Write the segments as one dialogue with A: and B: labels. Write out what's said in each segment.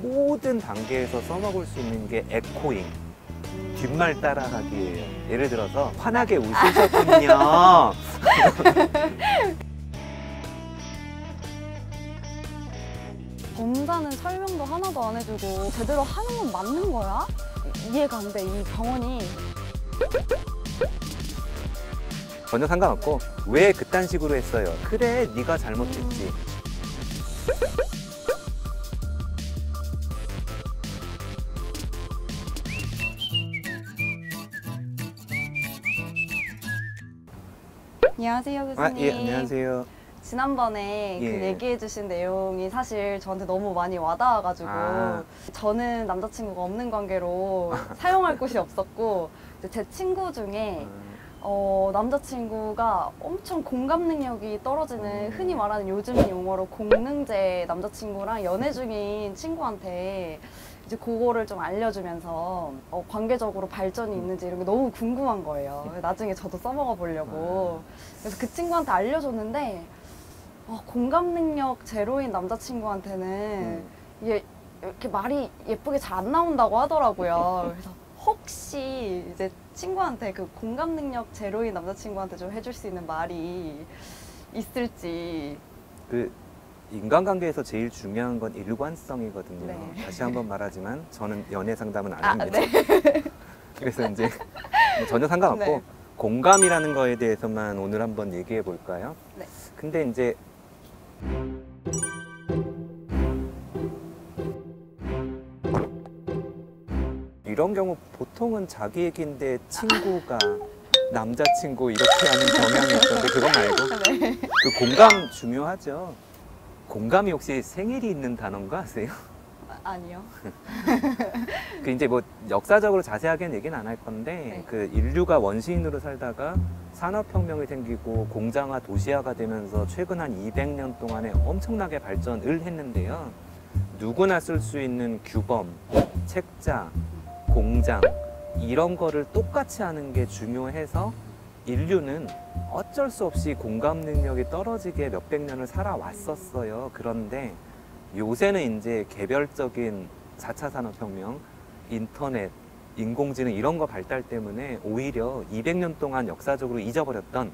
A: 모든 단계에서 써먹을 수 있는 게 에코잉, 뒷말 따라하기예요. 예를 들어서 환하게 웃으셨군요.
B: 검사는 설명도 하나도 안 해주고 제대로 하는 건 맞는 거야? 이해가 안 돼, 이 병원이.
A: 전혀 상관없고 왜 그딴 식으로 했어요? 그래, 네가 잘못했지.
B: 안녕하세요, 교수님.
A: 예, 안녕하세요.
B: 지난번에 그
A: 예.
B: 얘기해주신 내용이 사실 저한테 너무 많이 와닿아가지고 저는 남자친구가 없는 관계로 사용할 곳이 없었고 제 친구 중에 남자친구가 엄청 공감 능력이 떨어지는 흔히 말하는 요즘 용어로 공능제 남자친구랑 연애 중인 친구한테 이제 그거를 좀 알려주면서 관계적으로 발전이 있는지 이런 게 너무 궁금한 거예요. 나중에 저도 써먹어 보려고. 그래서 그 친구한테 알려줬는데 공감 능력 제로인 남자친구한테는 이게 이렇게 말이 예쁘게 잘 안 나온다고 하더라고요. 그래서 혹시 이제 친구한테 그 공감 능력 제로인 남자친구한테 좀 해줄 수 있는 말이 있을지.
A: 그 인간관계에서 제일 중요한 건 일관성이거든요.
B: 네.
A: 다시 한번 말하지만 저는 연애 상담은 안 합니다.
B: 네.
A: 그래서 이제 전혀 상관없고
B: 네.
A: 공감이라는 거에 대해서만 오늘 한번 얘기해 볼까요?
B: 네.
A: 근데 이제 이런 경우 보통은 자기 얘기인데 친구가 남자친구 이렇게 하는 경향이 있던데 그거 말고
B: 네.
A: 그 공감 중요하죠. 공감이 혹시 생일이 있는 단어인가 아세요?
B: 아니요.
A: 그 이제 뭐 역사적으로 자세하게는 얘기는 안 할 건데
B: 네.
A: 그 인류가 원시인으로 살다가 산업혁명이 생기고 공장화 도시화가 되면서 최근 한 200년 동안에 엄청나게 발전을 했는데요. 누구나 쓸 수 있는 규범, 책자, 공장 이런 거를 똑같이 하는 게 중요해서 인류는 어쩔 수 없이 공감 능력이 떨어지게 몇백 년을 살아왔었어요. 그런데 요새는 이제 개별적인 4차 산업혁명, 인터넷, 인공지능 이런 거 발달 때문에 오히려 200년 동안 역사적으로 잊어버렸던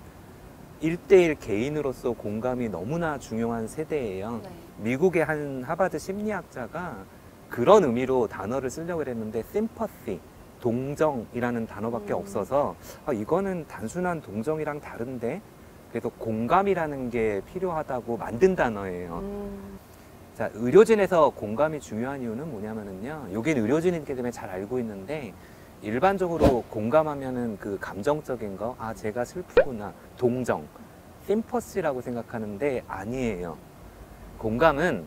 A: 1대1 개인으로서 공감이 너무나 중요한 세대예요.
B: 네.
A: 미국의 한 하버드 심리학자가 그런 의미로 단어를 쓰려고 했는데 sympathy, 동정이라는 단어밖에 없어서 이거는 단순한 동정이랑 다른데 그래서 공감이라는 게 필요하다고 만든 단어예요. 자, 의료진에서 공감이 중요한 이유는 뭐냐면은요. 여긴 의료진이기 때문에 잘 알고 있는데 일반적으로 공감하면은 그 감정적인 거, 아, 제가 슬프구나, 동정, 심퍼시라고 생각하는데 아니에요. 공감은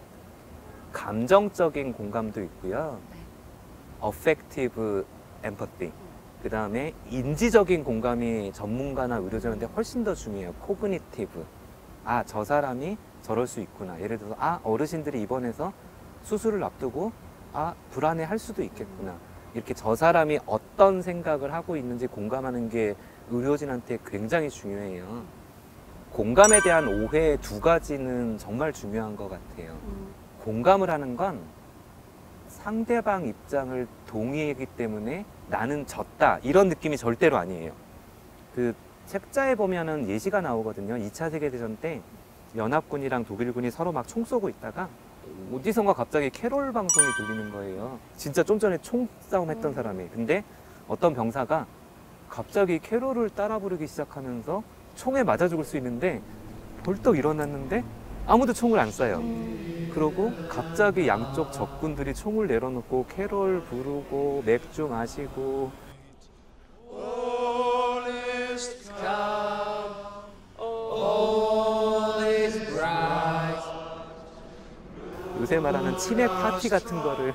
A: 감정적인 공감도 있고요. affective empathy. 그 다음에 인지적인 공감이 전문가나 의료진한테 훨씬 더 중요해요. cognitive. 아, 저 사람이 저럴 수 있구나. 예를 들어서 어르신들이 입원해서 수술을 앞두고 불안해 할 수도 있겠구나. 이렇게 저 사람이 어떤 생각을 하고 있는지 공감하는 게 의료진한테 굉장히 중요해요. 공감에 대한 오해 두 가지는 정말 중요한 것 같아요. 공감을 하는 건 상대방 입장을 동의하기 때문에 나는 졌다 이런 느낌이 절대로 아니에요. 그 책자에 보면은 예시가 나오거든요. 2차 세계대전 때 연합군이랑 독일군이 서로 막 총 쏘고 있다가 어디선가 갑자기 캐롤 방송이 들리는 거예요. 진짜 좀 전에 총싸움 했던 사람이. 근데 어떤 병사가 갑자기 캐롤을 따라 부르기 시작하면서 총에 맞아 죽을 수 있는데 벌떡 일어났는데 아무도 총을 안 쏴요. 그러고 갑자기 양쪽 적군들이 총을 내려놓고 캐롤 부르고 맥주 마시고 요새 말하는 치맥 파티 같은 거를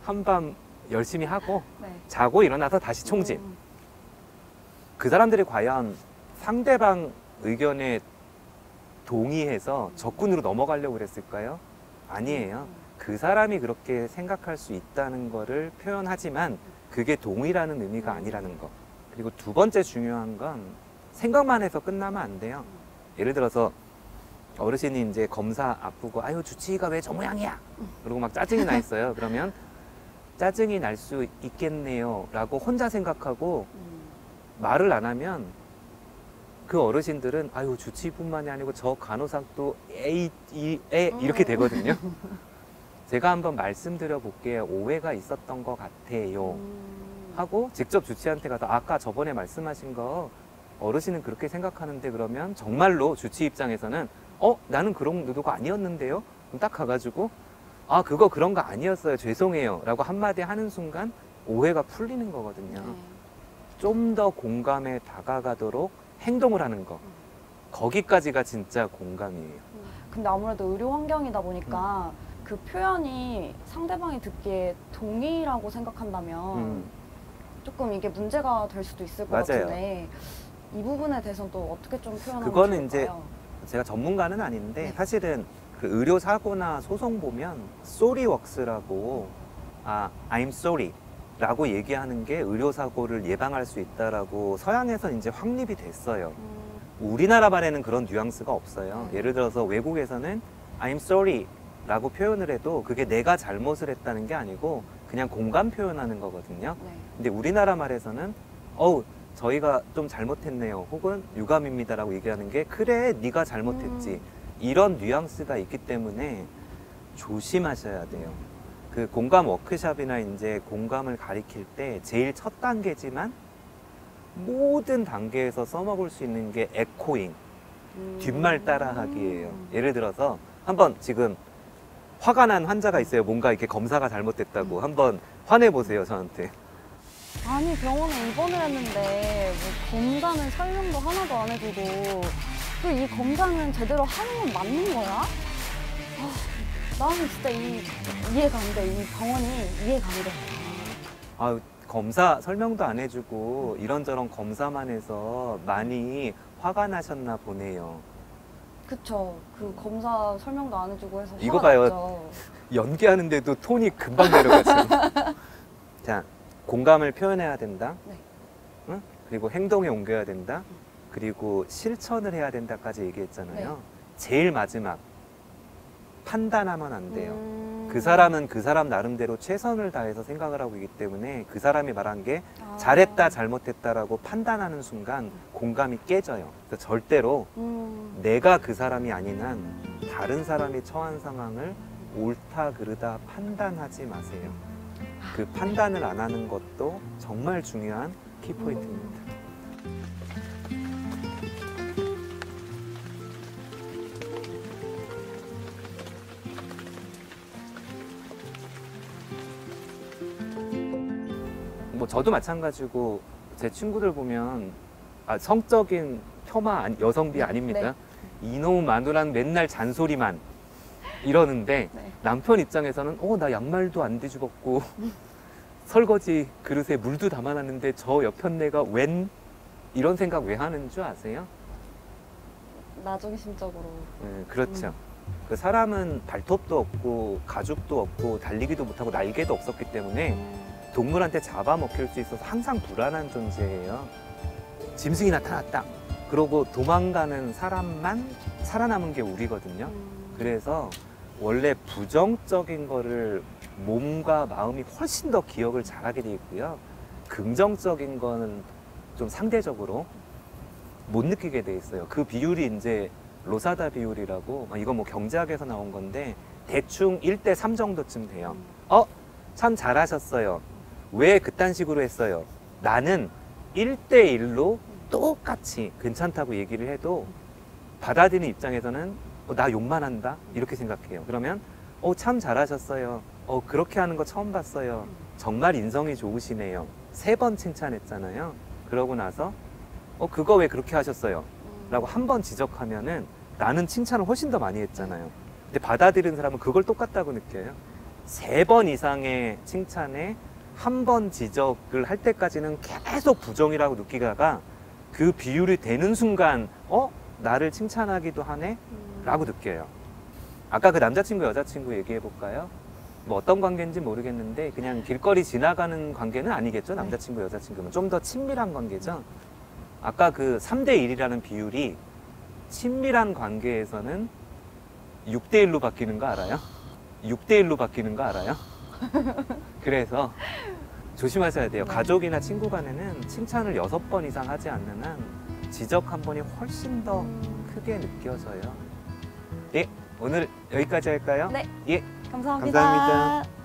A: 한밤 열심히 하고 자고 일어나서 다시 총집. 그 사람들이 과연 상대방 의견에 동의해서 적군으로 넘어가려고 그랬을까요? 아니에요. 그 사람이 그렇게 생각할 수 있다는 거를 표현하지만 그게 동의라는 의미가 아니라는 거. 그리고 두 번째 중요한 건 생각만 해서 끝나면 안 돼요. 예를 들어서 어르신이 이제 검사 앞두고 아유 주치의가 왜 저 모양이야? 그리고 막 짜증이 나 있어요. 그러면 짜증이 날 수 있겠네요 라고 혼자 생각하고 말을 안 하면 그 어르신들은 아유 주치의뿐만이 아니고 저 간호사도 이렇게 되거든요. 제가 한번 말씀드려 볼게요. 오해가 있었던 것 같아요 하고 직접 주치의한테 가서 아까 저번에 말씀하신 거 어르신은 그렇게 생각하는데 그러면 정말로 주치의 입장에서는 나는 그런 의도가 아니었는데요. 그럼 딱 가가지고 아 그거 그런 거 아니었어요. 죄송해요 라고 한마디 하는 순간 오해가 풀리는 거거든요.
B: 네.
A: 좀 더 공감에 다가가도록 행동을 하는 거. 거기까지가 진짜 공감이에요.
B: 근데 아무래도 의료 환경이다 보니까 그 표현이 상대방이 듣기에 동의라고 생각한다면 조금 이게 문제가 될 수도 있을 것
A: 맞아요.
B: 같은데 이 부분에 대해서는 또 어떻게 좀 표현하면
A: 그거는
B: 좋을까요?
A: 제가 전문가는 아닌데
B: 네.
A: 사실은 그 의료 사고나 소송 보면 SorryWorks라고 I'm sorry 라고 얘기하는 게 의료 사고를 예방할 수 있다라고 서양에서 이제 확립이 됐어요. 우리나라 말에는 그런 뉘앙스가 없어요. 예를 들어서 외국에서는 I'm sorry 라고 표현을 해도 그게 내가 잘못을 했다는 게 아니고 그냥 공감 표현하는 거거든요.
B: 네.
A: 근데 우리나라 말에서는 저희가 좀 잘못했네요 혹은 유감입니다 라고 얘기하는 게 그래 네가 잘못했지 이런 뉘앙스가 있기 때문에 조심하셔야 돼요. 그 공감 워크숍이나 이제 공감을 가리킬 때 제일 첫 단계지만 모든 단계에서 써먹을 수 있는 게 에코잉, 뒷말 따라하기예요. 예를 들어서 한번 지금 화가 난 환자가 있어요. 뭔가 이렇게 검사가 잘못됐다고 한번 화내보세요 저한테.
B: 아니 병원에 입원을 했는데 뭐 검사는 설명도 하나도 안 해주고 또 이 검사는 제대로 하는 건 맞는 거야? 나는 진짜 이해가 안 돼. 이 병원이 이해가 안 돼.
A: 검사 설명도 안 해주고 이런저런 검사만 해서 많이 화가 나셨나 보네요.
B: 그쵸. 그 검사 설명도 안 해주고 해서
A: 이거
B: 화가
A: 봐요.
B: 났죠.
A: 연기하는데도 톤이 금방 내려가죠. 자, 공감을 표현해야 된다.
B: 네.
A: 응? 그리고 행동에 옮겨야 된다. 그리고 실천을 해야 된다까지 얘기했잖아요.
B: 네.
A: 제일 마지막 판단하면 안 돼요. 그
B: 사람
A: 그 사람 나름대로 최선을 다해서 생각을 하고 있기 때문에 그 사람이 말한 게 잘했다 잘못했다라고 판단하는 순간 공감이 깨져요. 그래서 절대로 내가 그 사람이 아닌 한 다른 사람이 처한 상황을 옳다 그르다 판단하지 마세요. 그 판단을 안 하는 것도 정말 중요한 키포인트입니다. 뭐 저도 마찬가지고 제 친구들 보면 성적인 폄하 여성비 아닙니다. 이놈 마누라는 맨날 잔소리만 이러는데
B: 네.
A: 남편 입장에서는 나 양말도 안 뒤집었고 설거지 그릇에 물도 담아놨는데 저 옆편네가 웬 이런 생각 왜 하는 줄 아세요?
B: 나중심적으로.
A: 네, 그렇죠. 그 사람은 발톱도 없고 가죽도 없고 달리기도 못하고 날개도 없었기 때문에 동물한테 잡아먹힐 수 있어서 항상 불안한 존재예요. 짐승이 나타났다. 그러고 도망가는 사람만 살아남은 게 우리거든요. 그래서 원래 부정적인 거를 몸과 마음이 훨씬 더 기억을 잘하게 돼 있고요. 긍정적인 거는 좀 상대적으로 못 느끼게 돼 있어요. 그 비율이 이제 로사다 비율이라고, 이거 뭐 경제학에서 나온 건데 대충 1대3 정도쯤 돼요. 참 잘하셨어요. 왜 그딴 식으로 했어요? 나는 1대1로 똑같이 괜찮다고 얘기를 해도 받아들이는 입장에서는 나 욕만 한다? 이렇게 생각해요. 그러면 참 잘하셨어요. 그렇게 하는 거 처음 봤어요. 정말 인성이 좋으시네요. 3번 칭찬했잖아요. 그러고 나서 그거 왜 그렇게 하셨어요? 라고 한 번 지적하면은 나는 칭찬을 훨씬 더 많이 했잖아요. 근데 받아들이는 사람은 그걸 똑같다고 느껴요. 3번 이상의 칭찬에 한 번 지적을 할 때까지는 계속 부정이라고 느끼다가 그 비율이 되는 순간 나를 칭찬하기도 하네? 라고 느껴요. 아까 그 남자친구 여자친구 얘기해 볼까요? 뭐 어떤 관계인지 모르겠는데 그냥 길거리 지나가는 관계는 아니겠죠. 남자친구 여자친구는 좀 더 친밀한 관계죠. 아까 그 3대1이라는 비율이 친밀한 관계에서는 6대1로 바뀌는 거 알아요? 6대1로 바뀌는 거 알아요? 그래서 조심하셔야 돼요.
B: 네.
A: 가족이나 친구 간에는 칭찬을 6번 이상 하지 않는 한 지적 한 번이 훨씬 더 크게 느껴져요. 예, 오늘 여기까지 할까요?
B: 네.
A: 예,
B: 감사합니다.
A: 감사합니다.